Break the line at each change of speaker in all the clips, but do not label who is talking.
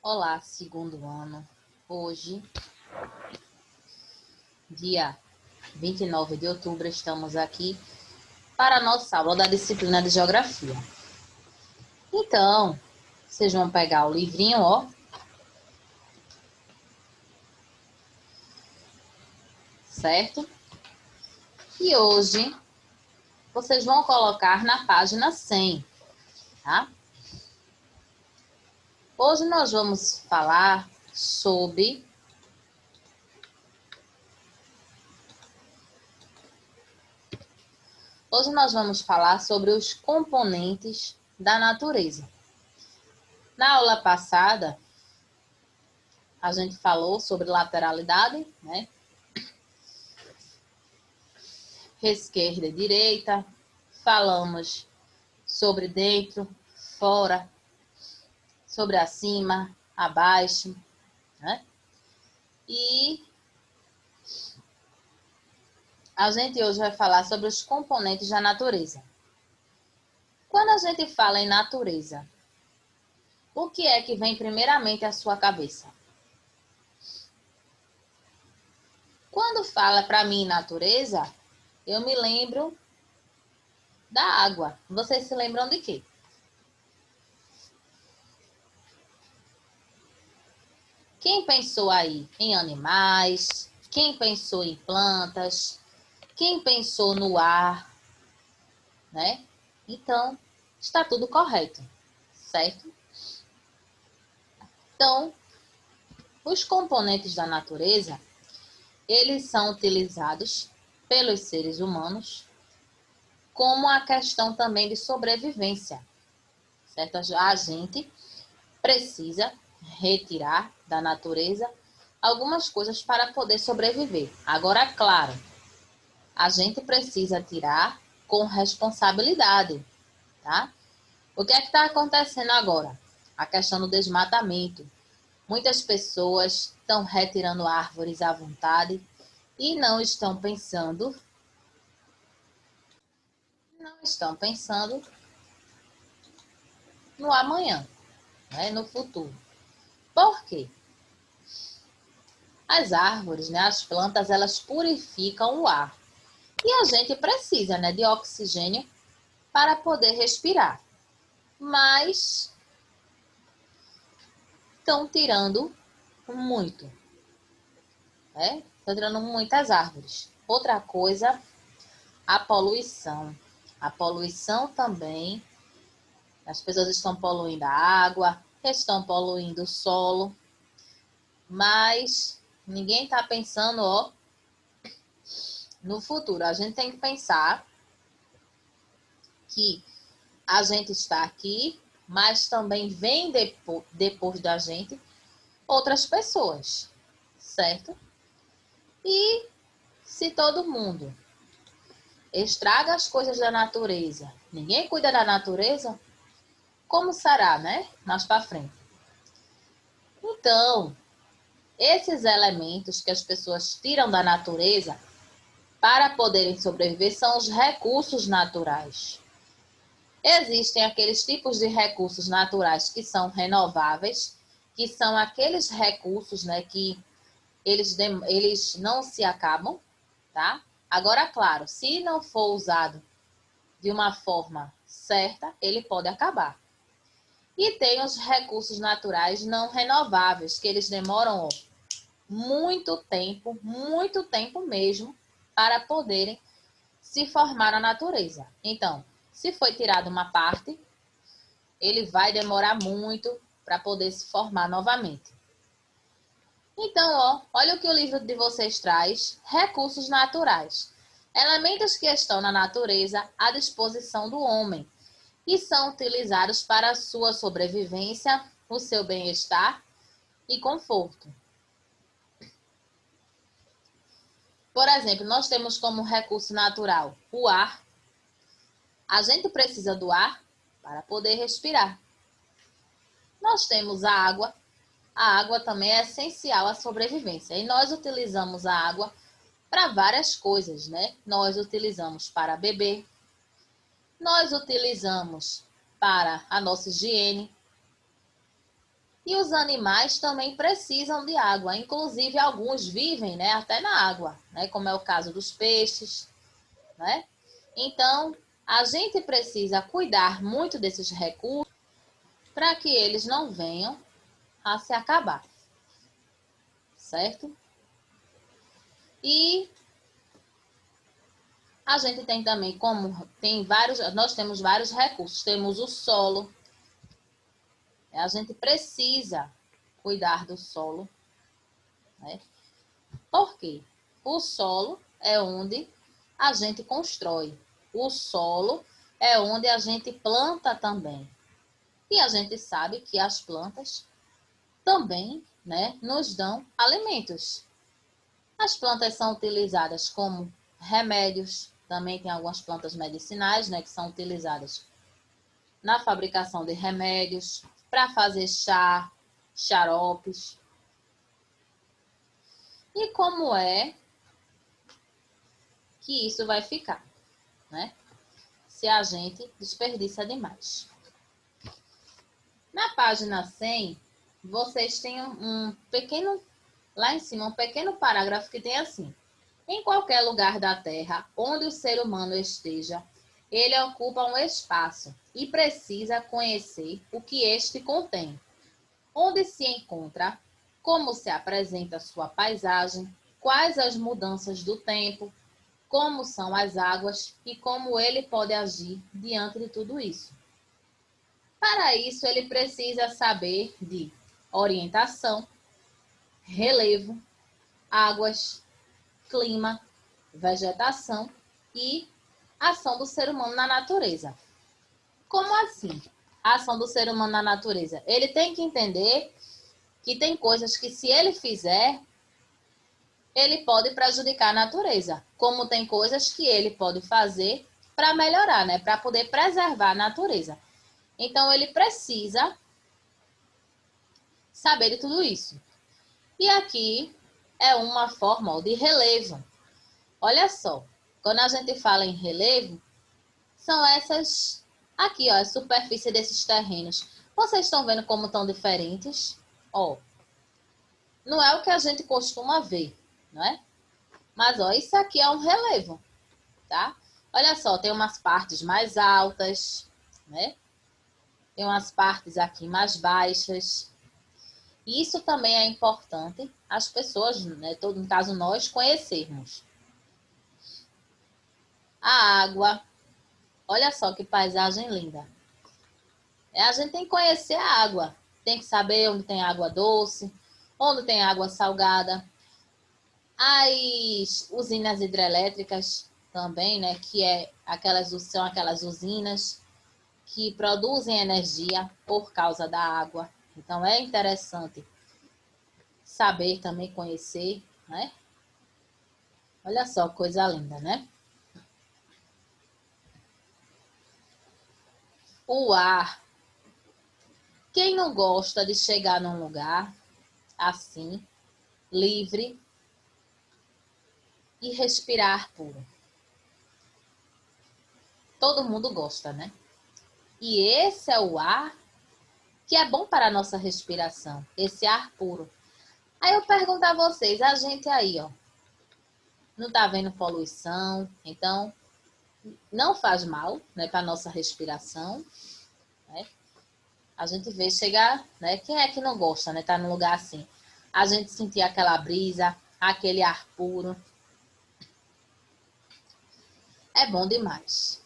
Olá, segundo ano. Hoje, dia 29 de outubro, estamos aqui para a nossa aula da disciplina de Geografia. Então, vocês vão pegar o livrinho, ó. Certo? E hoje, vocês vão colocar na página 100, tá? Hoje nós vamos falar sobre os componentes da natureza. Na aula passada, a gente falou sobre lateralidade, né? Esquerda e direita. Falamos sobre dentro, fora, sobre acima, abaixo, né? E a gente hoje vai falar sobre os componentes da natureza. Quando a gente fala em natureza, o que é que vem primeiramente à sua cabeça? Quando fala para mim natureza, eu me lembro da água. Vocês se lembram de quê? Quem pensou aí em animais? Quem pensou em plantas? Quem pensou no ar? Né? Então, está tudo correto, certo? Então, os componentes da natureza, eles são utilizados pelos seres humanos como a questão também de sobrevivência, certo? A gente precisa retirar da natureza algumas coisas para poder sobreviver. Agora, claro, a gente precisa tirar com responsabilidade, tá? O que é que está acontecendo agora? A questão do desmatamento. Muitas pessoas estão retirando árvores à vontade e não estão pensando no amanhã, né? No futuro. Por quê? As árvores, né, as plantas, elas purificam o ar. E a gente precisa, né, de oxigênio para poder respirar. Mas estão tirando muito, né? Estão tirando muitas árvores. Outra coisa, a poluição. A poluição também, as pessoas estão poluindo a água, estão poluindo o solo, mas ninguém está pensando, ó, no futuro. A gente tem que pensar que a gente está aqui, mas também vem depois da gente outras pessoas, certo? E se todo mundo estraga as coisas da natureza, ninguém cuida da natureza, como será, né? Mais para frente. Então, esses elementos que as pessoas tiram da natureza para poderem sobreviver são os recursos naturais. Existem aqueles tipos de recursos naturais que são renováveis, que são aqueles recursos, né, que eles não se acabam, tá? Agora, claro, se não for usado de uma forma certa, ele pode acabar. E tem os recursos naturais não renováveis, que eles demoram muito tempo mesmo, para poderem se formar na natureza. Então, se foi tirada uma parte, ele vai demorar muito para poder se formar novamente. Então, ó, olha o que o livro de vocês traz: recursos naturais. Elementos que estão na natureza à disposição do homem e são utilizados para a sua sobrevivência, o seu bem-estar e conforto. Por exemplo, nós temos como recurso natural o ar. A gente precisa do ar para poder respirar. Nós temos a água. A água também é essencial à sobrevivência. E nós utilizamos a água para várias coisas, né? Nós utilizamos para beber. Nós utilizamos para a nossa higiene. E os animais também precisam de água, inclusive alguns vivem, né, até na água, né, como é o caso dos peixes, né? Então, a gente precisa cuidar muito desses recursos para que eles não venham a se acabar, certo? E a gente tem também, nós temos vários recursos, temos o solo, a gente precisa cuidar do solo, né? Por quê? O solo é onde a gente constrói. O solo é onde a gente planta também. E a gente sabe que as plantas também, né, nos dão alimentos. As plantas são utilizadas como remédios, também tem algumas plantas medicinais, né, que são utilizadas na fabricação de remédios, para fazer chá, xaropes. E como é que isso vai ficar, né? Se a gente desperdiça demais. Na página 100, vocês têm um pequeno, lá em cima, um pequeno parágrafo que tem assim: em qualquer lugar da Terra onde o ser humano esteja, ele ocupa um espaço e precisa conhecer o que este contém, onde se encontra, como se apresenta sua paisagem, quais as mudanças do tempo, como são as águas e como ele pode agir diante de tudo isso. Para isso, ele precisa saber de orientação, relevo, águas, clima, vegetação e ação do ser humano na natureza. Como assim? A ação do ser humano na natureza? Ele tem que entender que tem coisas que, se ele fizer, ele pode prejudicar a natureza, como tem coisas que ele pode fazer para melhorar, né? Para poder preservar a natureza. Então, ele precisa saber de tudo isso. E aqui é uma forma de relevo. Olha só, quando a gente fala em relevo, são essas aqui, ó, a superfície desses terrenos. Vocês estão vendo como estão diferentes? Ó, não é o que a gente costuma ver, não é? Mas, ó, isso aqui é um relevo, tá? Olha só, tem umas partes mais altas, né? Tem umas partes aqui mais baixas. Isso também é importante as pessoas, né, no caso nós, conhecermos. A água, olha só que paisagem linda. A gente tem que conhecer a água, tem que saber onde tem água doce, onde tem água salgada. As usinas hidrelétricas também, né, são aquelas usinas que produzem energia por causa da água. Então é interessante saber também conhecer, né? Olha só, coisa linda, né? O ar. Quem não gosta de chegar num lugar assim, livre e respirar puro? Todo mundo gosta, né? E esse é o ar que é bom para a nossa respiração, esse ar puro. Aí eu pergunto a vocês, a gente aí, ó, não tá vendo poluição, então não faz mal, né, para a nossa respiração, né? A gente vê chegar, né? Quem é que não gosta, né? Tá num lugar assim. A gente sentir aquela brisa, aquele ar puro. É bom demais.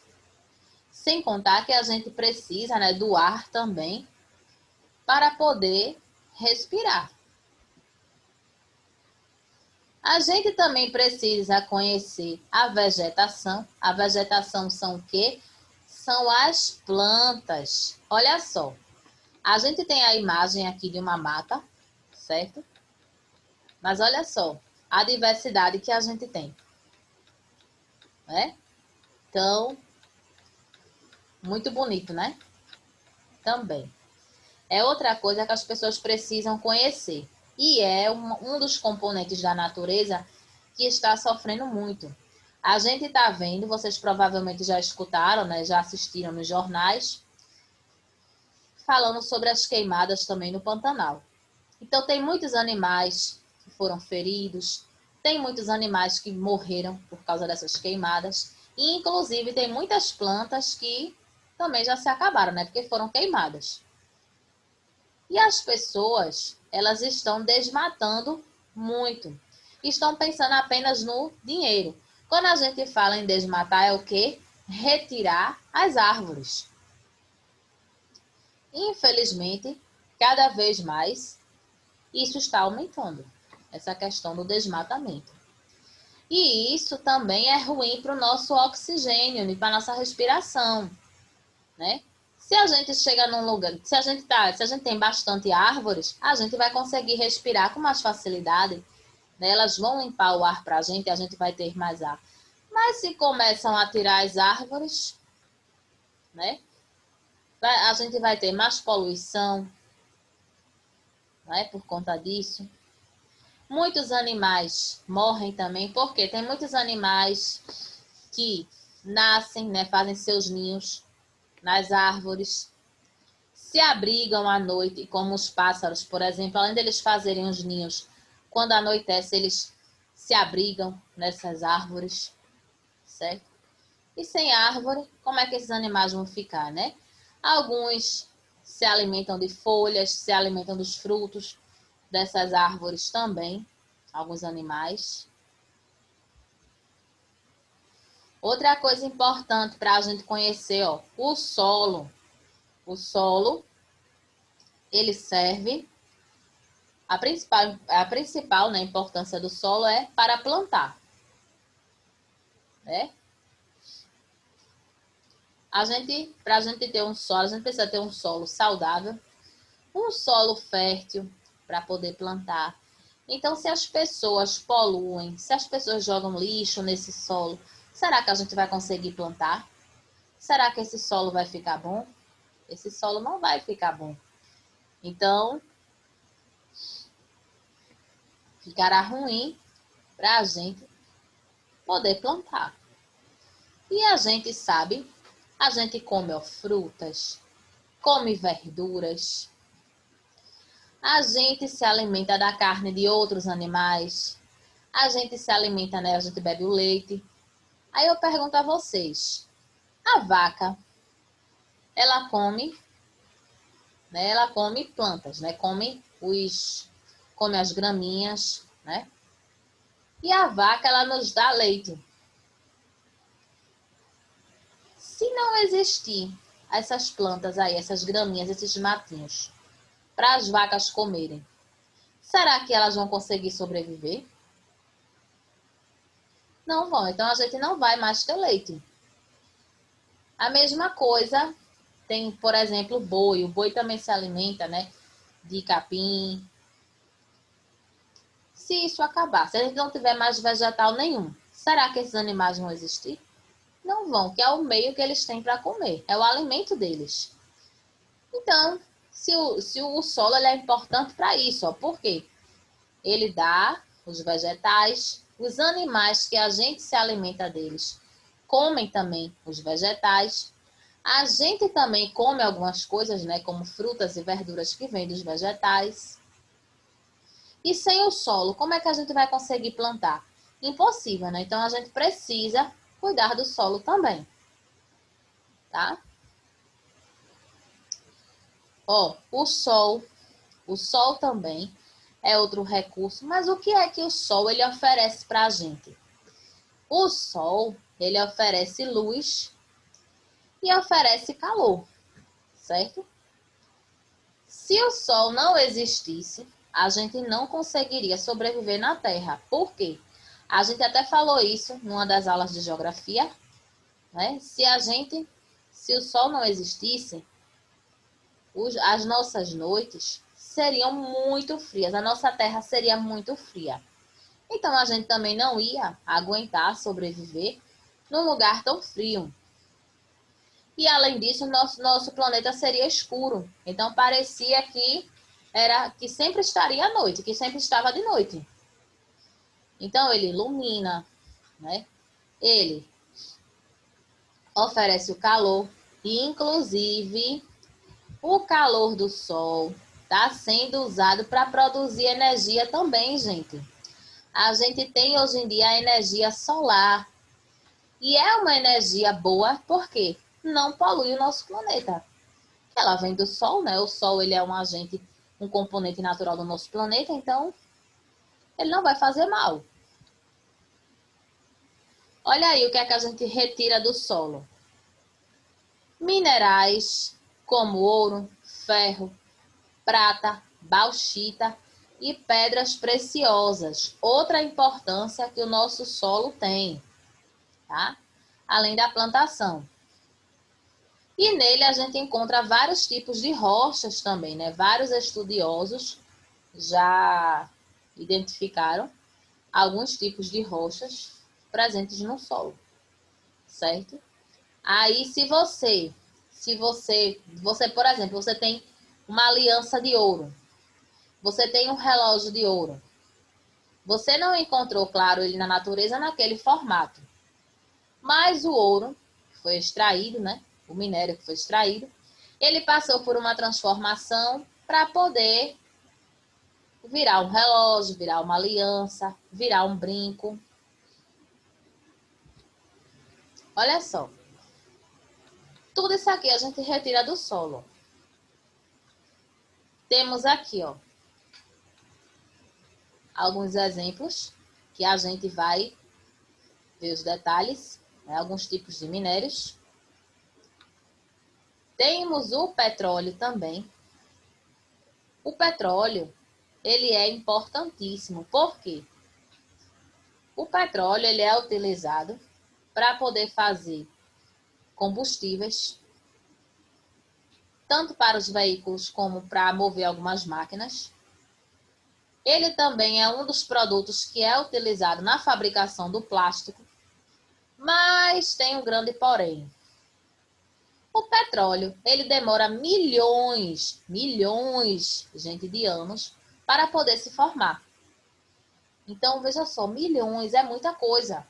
Sem contar que a gente precisa, né, do ar também para poder respirar. A gente também precisa conhecer a vegetação. A vegetação são o quê? São as plantas. Olha só. A gente tem a imagem aqui de uma mata, certo? Mas olha só, a diversidade que a gente tem, né? Então, muito bonito, né? Também. É outra coisa que as pessoas precisam conhecer. E é um dos componentes da natureza que está sofrendo muito. A gente está vendo, vocês provavelmente já escutaram, né? Já assistiram nos jornais, falando sobre as queimadas também no Pantanal. Então, tem muitos animais que foram feridos, tem muitos animais que morreram por causa dessas queimadas, e inclusive tem muitas plantas que também já se acabaram, né? Porque foram queimadas. E as pessoas, elas estão desmatando muito. Estão pensando apenas no dinheiro. Quando a gente fala em desmatar, é o quê? Retirar as árvores. Infelizmente, cada vez mais, isso está aumentando. Essa questão do desmatamento. E isso também é ruim para o nosso oxigênio e para a nossa respiração, né? Se a gente chega num lugar, se a gente tem bastante árvores, a gente vai conseguir respirar com mais facilidade, né? Elas vão limpar o ar para a gente vai ter mais ar. Mas se começam a tirar as árvores, né? A gente vai ter mais poluição, né? Por conta disso. Muitos animais morrem também, porque tem muitos animais que nascem, né? Fazem seus ninhos nas árvores, se abrigam à noite, como os pássaros, por exemplo, além deles fazerem os ninhos, quando anoitece, eles se abrigam nessas árvores, certo? E sem árvore, como é que esses animais vão ficar, né? Alguns se alimentam de folhas, se alimentam dos frutos dessas árvores também, alguns animais. Outra coisa importante para a gente conhecer, ó, o solo. O solo, ele serve, a principal, né, importância do solo é para plantar, né? Para a gente ter um solo, a gente precisa ter um solo saudável, um solo fértil para poder plantar. Então, se as pessoas poluem, se as pessoas jogam lixo nesse solo, será que a gente vai conseguir plantar? Será que esse solo vai ficar bom? Esse solo não vai ficar bom. Então, ficará ruim para a gente poder plantar. E a gente sabe, a gente come ó, frutas, come verduras, a gente se alimenta da carne de outros animais, a gente se alimenta, né? A gente bebe o leite. Aí eu pergunto a vocês, a vaca, ela come, né? Ela come plantas, né? Come as graminhas, né? E a vaca, ela nos dá leite. Se não existir essas plantas aí, essas graminhas, esses matinhos, para as vacas comerem, será que elas vão conseguir sobreviver? Não vão. Então a gente não vai mais ter leite. A mesma coisa tem, por exemplo, o boi. O boi também se alimenta, né, de capim. Se isso acabar, se a gente não tiver mais vegetal nenhum, será que esses animais vão existir? Não vão, que é o meio que eles têm para comer, é o alimento deles. Então, se o solo ele é importante para isso, ó, por quê? Ele dá os vegetais, os animais que a gente se alimenta deles comem também os vegetais. A gente também come algumas coisas, né, como frutas e verduras que vêm dos vegetais. E sem o solo, como é que a gente vai conseguir plantar? Impossível, né? Então a gente precisa cuidar do solo também, tá? Ó, o sol também é outro recurso, mas o que é que o sol ele oferece para a gente? O sol, ele oferece luz e oferece calor, certo? Se o sol não existisse, a gente não conseguiria sobreviver na Terra. Por quê? A gente até falou isso numa das aulas de geografia, né? Se o sol não existisse, as nossas noites seriam muito frias, a nossa Terra seria muito fria. Então a gente também não ia aguentar sobreviver num lugar tão frio. E além disso, nosso planeta seria escuro. Então parecia que sempre estaria à noite, que sempre estava de noite. Então ele ilumina, né? Ele oferece o calor e inclusive O calor do sol está sendo usado para produzir energia também, gente. A gente tem hoje em dia a energia solar. E é uma energia boa porque não polui o nosso planeta. Ela vem do Sol, né? O Sol ele é um agente, um componente natural do nosso planeta, então ele não vai fazer mal. Olha aí o que é que a gente retira do solo. Minerais como ouro, ferro, prata, bauxita e pedras preciosas. Outra importância que o nosso solo tem, tá? Além da plantação. E nele a gente encontra vários tipos de rochas também, né? Vários estudiosos já identificaram alguns tipos de rochas presentes no solo, certo? Aí você, por exemplo, você tem uma aliança de ouro, você tem um relógio de ouro. Você não encontrou, claro, ele na natureza naquele formato. Mas o ouro que foi extraído, né? O minério que foi extraído, ele passou por uma transformação para poder virar um relógio, virar uma aliança, virar um brinco. Olha só. Tudo isso aqui a gente retira do solo. Temos aqui, ó, alguns exemplos que a gente vai ver os detalhes, né, alguns tipos de minérios. Temos o petróleo também. O petróleo, ele é importantíssimo. Por quê? O petróleo, ele é utilizado para poder fazer combustíveis, tanto para os veículos como para mover algumas máquinas. Ele também é um dos produtos que é utilizado na fabricação do plástico, mas tem um grande porém. O petróleo, ele demora milhões, gente, de anos para poder se formar. Então, veja só, milhões é muita coisa.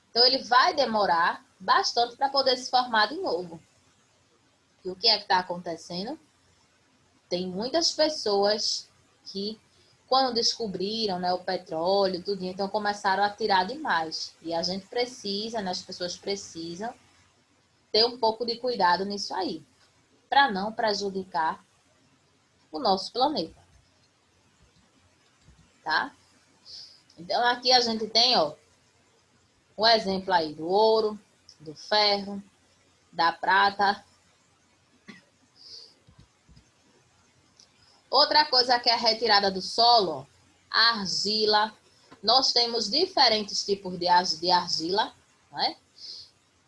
Então, ele vai demorar bastante para poder se formar de novo. E o que é que está acontecendo? Tem muitas pessoas que, quando descobriram, né, o petróleo, tudo, então começaram a tirar demais. E a gente precisa, né, as pessoas precisam ter um pouco de cuidado nisso aí, para não prejudicar o nosso planeta, tá? Então aqui a gente tem, ó, um exemplo aí do ouro, do ferro, da prata. Outra coisa que é retirada do solo, a argila. Nós temos diferentes tipos de argila, né?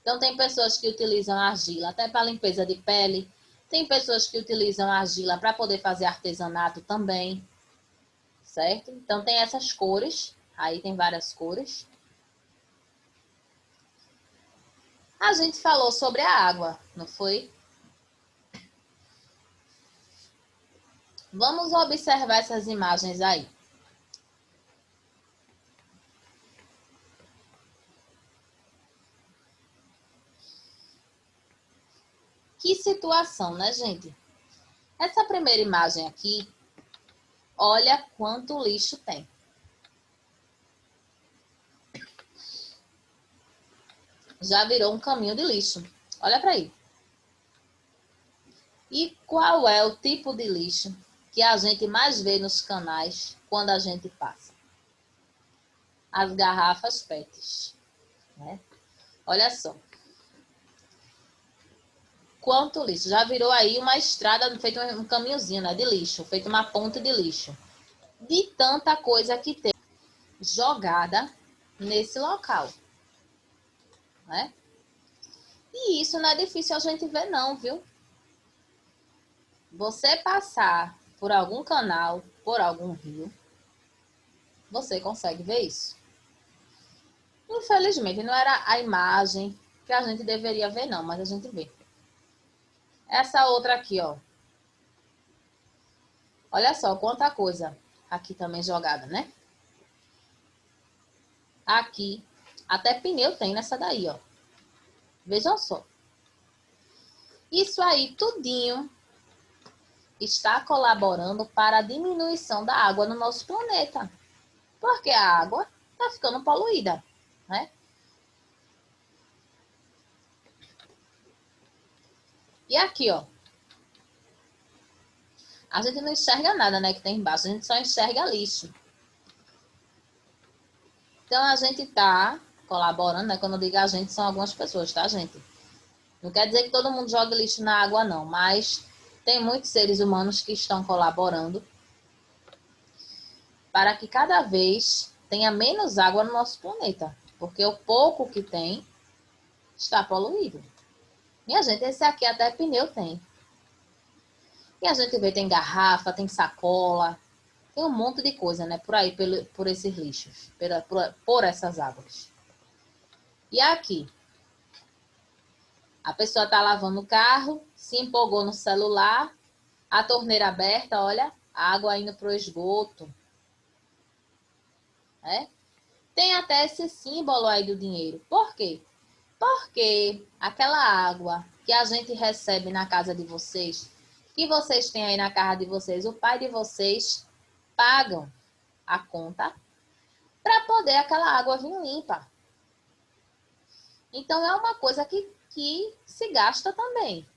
Então tem pessoas que utilizam argila até para limpeza de pele, tem pessoas que utilizam argila para poder fazer artesanato também, certo? Então tem essas cores, aí tem várias cores. A gente falou sobre a água, não foi? Vamos observar essas imagens aí. Que situação, né, gente? Essa primeira imagem aqui, olha quanto lixo tem. Já virou um caminho de lixo. Olha para aí. E qual é o tipo de lixo que a gente mais vê nos canais quando a gente passa? As garrafas PETs, né? Olha só. Quanto lixo. Já virou aí uma estrada, feito um caminhozinho, né, de lixo, feito uma ponte de lixo. De tanta coisa que tem jogada nesse local, né? E isso não é difícil a gente ver não, viu? Você passar por algum canal, por algum rio, você consegue ver isso. Infelizmente, não era a imagem que a gente deveria ver não, mas a gente vê. Essa outra aqui, ó. Olha só quanta coisa aqui também jogada, né? Aqui, até pneu tem nessa daí, ó. Vejam só. Isso aí, tudinho, está colaborando para a diminuição da água no nosso planeta. Porque a água está ficando poluída, né? E aqui, ó. A gente não enxerga nada, né, que tem embaixo. A gente só enxerga lixo. Então, a gente está colaborando, né? Quando eu digo a gente, são algumas pessoas, tá, gente? Não quer dizer que todo mundo joga lixo na água, não. Mas tem muitos seres humanos que estão colaborando para que cada vez tenha menos água no nosso planeta. Porque o pouco que tem está poluído. Minha gente, esse aqui até pneu tem. E a gente vê, tem garrafa, tem sacola, tem um monte de coisa, né? Por aí, por esses lixos, por essas águas. E aqui, a pessoa tá lavando o carro, se empolgou no celular, a torneira aberta, olha, a água indo pro esgoto. Né? Tem até esse símbolo aí do dinheiro. Por quê? Porque aquela água que a gente recebe na casa de vocês, que vocês têm aí na casa de vocês, o pai de vocês pagam a conta para poder aquela água vir limpa. Então, é uma coisa que se gasta também.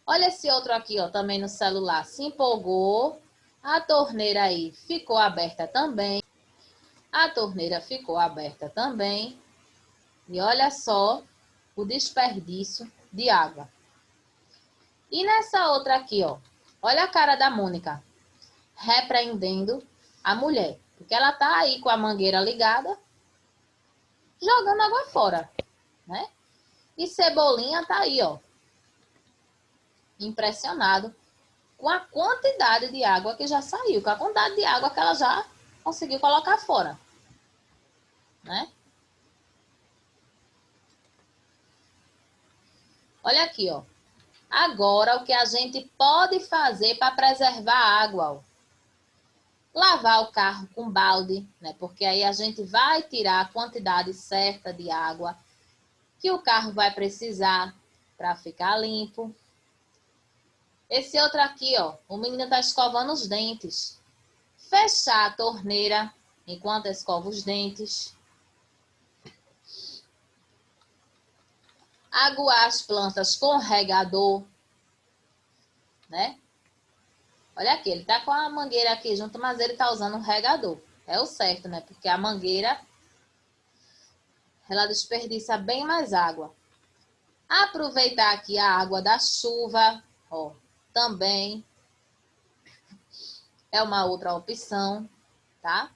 Olha esse outro aqui, ó, também no celular. Se empolgou. A torneira aí ficou aberta também. A torneira ficou aberta também. E olha só o desperdício de água. E nessa outra aqui, ó. Olha a cara da Mônica. Repreendendo a mulher. Porque ela tá aí com a mangueira ligada, jogando água fora, né? E Cebolinha tá aí, ó. Impressionado com a quantidade de água que já saiu, com a quantidade de água que ela já conseguiu colocar fora, né? Olha aqui, ó. Agora, o que a gente pode fazer para preservar a água, ó. Lavar o carro com balde, né? Porque aí a gente vai tirar a quantidade certa de água que o carro vai precisar para ficar limpo. Esse outro aqui, ó, o menino tá escovando os dentes. Fechar a torneira enquanto escova os dentes. Aguar as plantas com regador, né? Olha aqui, ele tá com a mangueira aqui junto, mas ele tá usando um regador. É o certo, né? Porque a mangueira, ela desperdiça bem mais água. Aproveitar aqui a água da chuva, ó, também é uma outra opção, tá?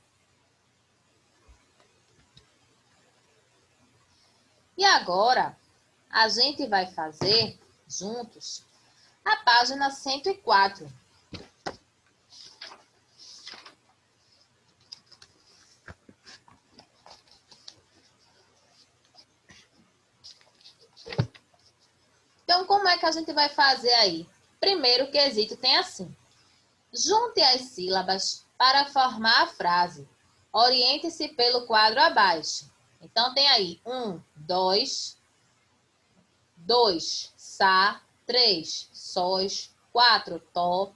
E agora, a gente vai fazer juntos a página 104. Então, como é que a gente vai fazer aí? Primeiro quesito tem assim. Junte as sílabas para formar a frase. Oriente-se pelo quadro abaixo. Então, tem aí 1, 2, 2, sa, 3, sós, 4, tó,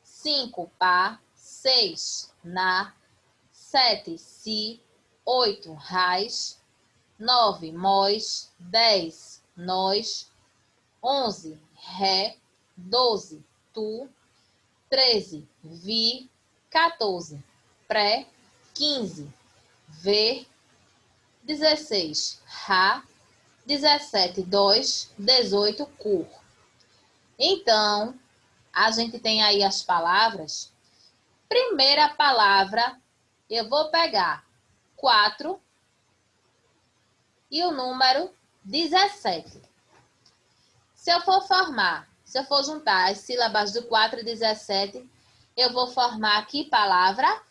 5, pá, 6, na, 7, si, 8, rais, 9, mós, 10, nós, 11, ré, 12, tu, 13, vi, 14, pré, 15, ver, 16, ra, 17, 2, 18, cur. Então, a gente tem aí as palavras. Primeira palavra, eu vou pegar 4 e o número 17. Se eu for juntar as sílabas do 4 e 17, eu vou formar aqui palavra.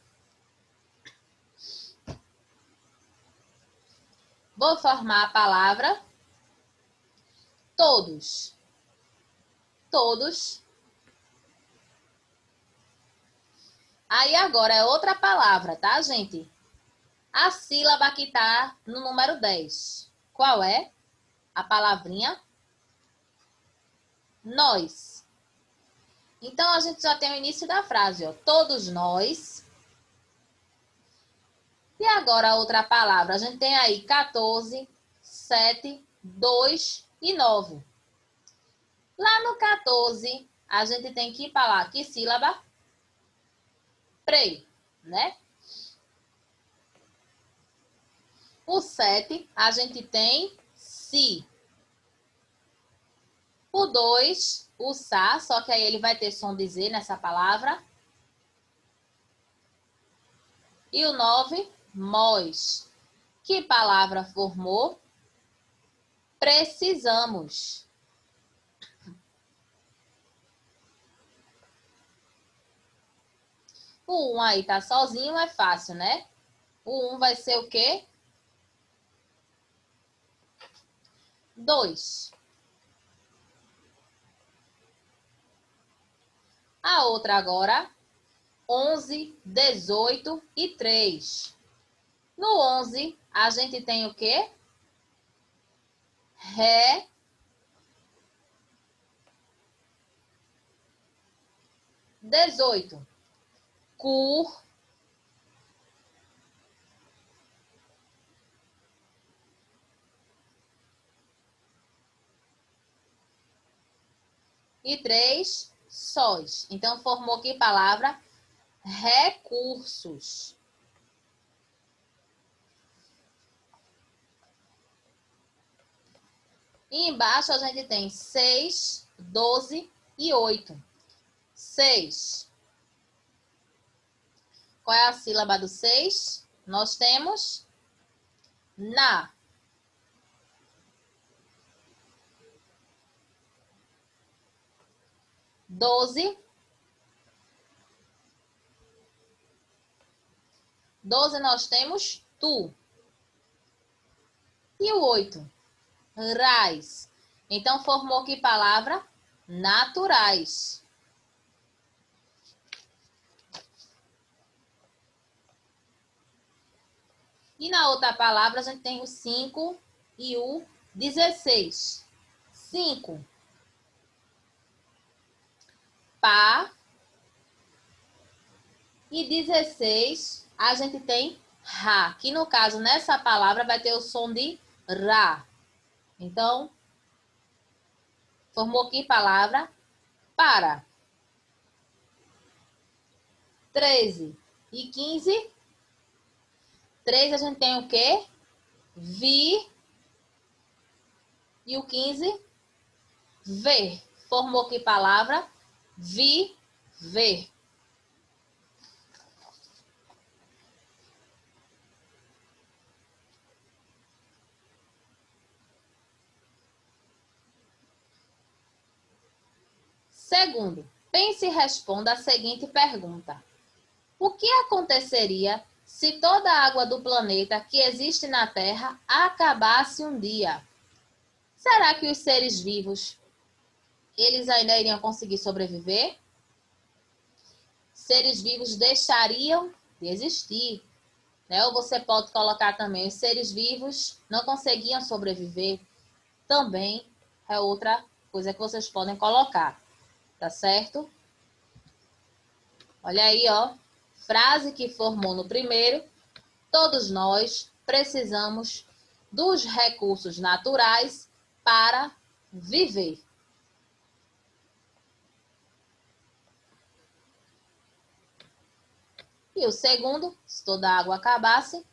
Vou formar a palavra todos. Todos. Aí agora é outra palavra, tá, gente? A sílaba que tá no número 10. Qual é? A palavrinha nós. Então, a gente já tem o início da frase, ó. Todos nós. E agora a outra palavra. A gente tem aí 14, 7, 2 e 9. Lá no 14, a gente tem que falar que sílaba? Pre, né? O 7, a gente tem si. O 2, o sa, só que aí ele vai ter som de Z nessa palavra. E o 9, mós. Que palavra formou? Precisamos. O 1 aí tá sozinho, é fácil, né? O 1 vai ser o quê? 2. A outra agora, 11, 18 e 3. No 11, a gente tem o quê? Ré. 18. Cur. E 3, sóis. Então, formou que palavra? Recursos. E embaixo a gente tem 6, 12 e 8. 6. Qual é a sílaba do 6? Nós temos na. 12. 12 nós temos tu. E o 8? Rais. Então, formou que palavra? Naturais. E na outra palavra, a gente tem o 5 e o 16. 5. Pá. E 16, a gente tem ra. Que no caso, nessa palavra, vai ter o som de ra. Então, formou que palavra? Para. 13 e 15. 3 a gente tem o quê? Vi. E o 15, ver. Formou que palavra? Vi, ver. Segundo, pense e responda a seguinte pergunta. O que aconteceria se toda a água do planeta que existe na Terra acabasse um dia? Será que os seres vivos, eles ainda iriam conseguir sobreviver? Seres vivos deixariam de existir, né? Ou você pode colocar também, os seres vivos não conseguiam sobreviver. Também é outra coisa que vocês podem colocar, tá certo? Olha aí, ó. Frase que formou no primeiro. Todos nós precisamos dos recursos naturais para viver. E o segundo, se toda a água acabasse,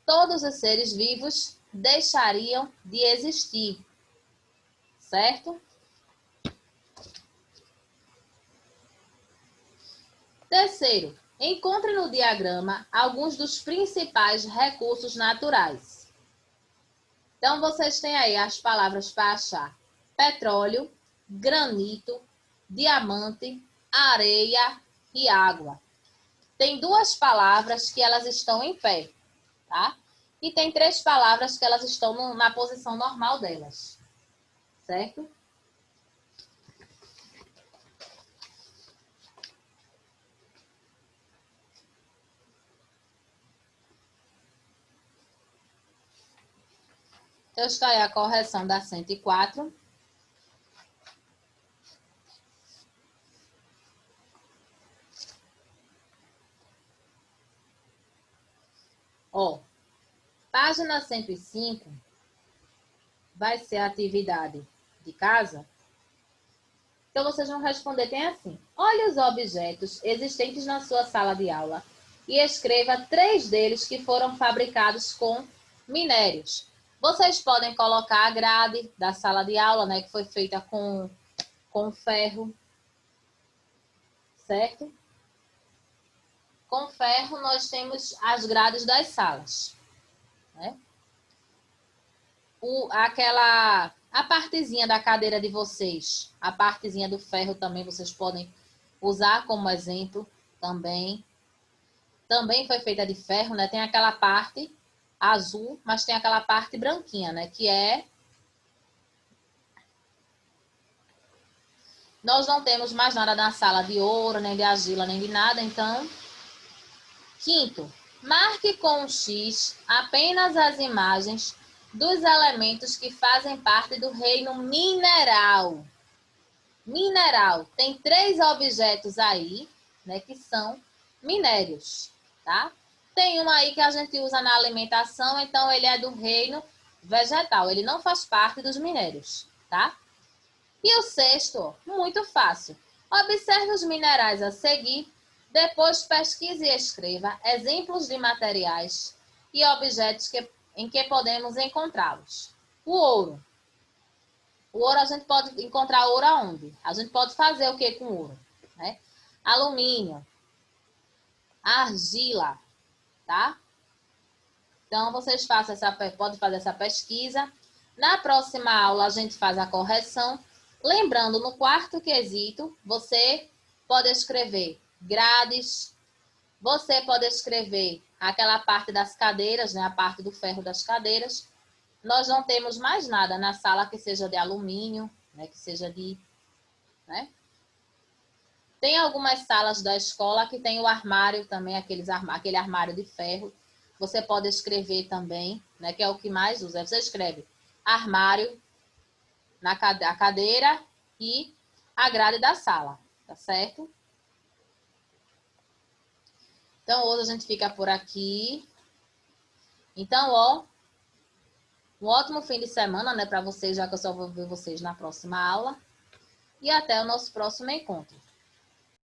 todos os seres vivos deixariam de existir. Certo? Terceiro, encontre no diagrama alguns dos principais recursos naturais. Então, vocês têm aí as palavras para achar: petróleo, granito, diamante, areia e água. Tem duas palavras que elas estão em pé, tá? E tem três palavras que elas estão na posição normal delas, certo? Então, está aí a correção da 104. Página 105 vai ser a atividade de casa. Então, vocês vão responder, tem assim. Olhe os objetos existentes na sua sala de aula e escreva 3 deles que foram fabricados com minérios. Vocês podem colocar a grade da sala de aula, né, que foi feita com ferro, certo? Com ferro, nós temos as grades das salas, né? A partezinha da cadeira de vocês, a partezinha do ferro também vocês podem usar como exemplo também. Também foi feita de ferro, né? Tem aquela parte azul, mas tem aquela parte branquinha, né? Que é... Nós não temos mais nada na sala de ouro, nem de argila, nem de nada, então... Quinto, marque com um X apenas as imagens dos elementos que fazem parte do reino mineral. Mineral. Tem 3 objetos aí, né, que são minérios, tá? Tem um aí que a gente usa na alimentação, então ele é do reino vegetal. Ele não faz parte dos minérios, tá? E o sexto, muito fácil. Observe os minerais a seguir. Depois pesquise e escreva exemplos de materiais e objetos em que podemos encontrá-los. O ouro. O ouro a gente pode encontrar ouro aonde? A gente pode fazer o que com ouro? Né? Alumínio, argila, tá? Então, vocês podem fazer essa pesquisa. Na próxima aula, a gente faz a correção. Lembrando, no quarto quesito, você pode escrever grades, você pode escrever aquela parte das cadeiras, né, a parte do ferro das cadeiras. Nós não temos mais nada na sala que seja de alumínio, né, que seja de... Né? Tem algumas salas da escola que tem o armário também, aquele armário de ferro. Você pode escrever também, né, que é o que mais usa. Você escreve armário na cadeira e a grade da sala, tá certo? Então, hoje a gente fica por aqui. Então, ó, um ótimo fim de semana, né, para vocês, já que eu só vou ver vocês na próxima aula. E até o nosso próximo encontro.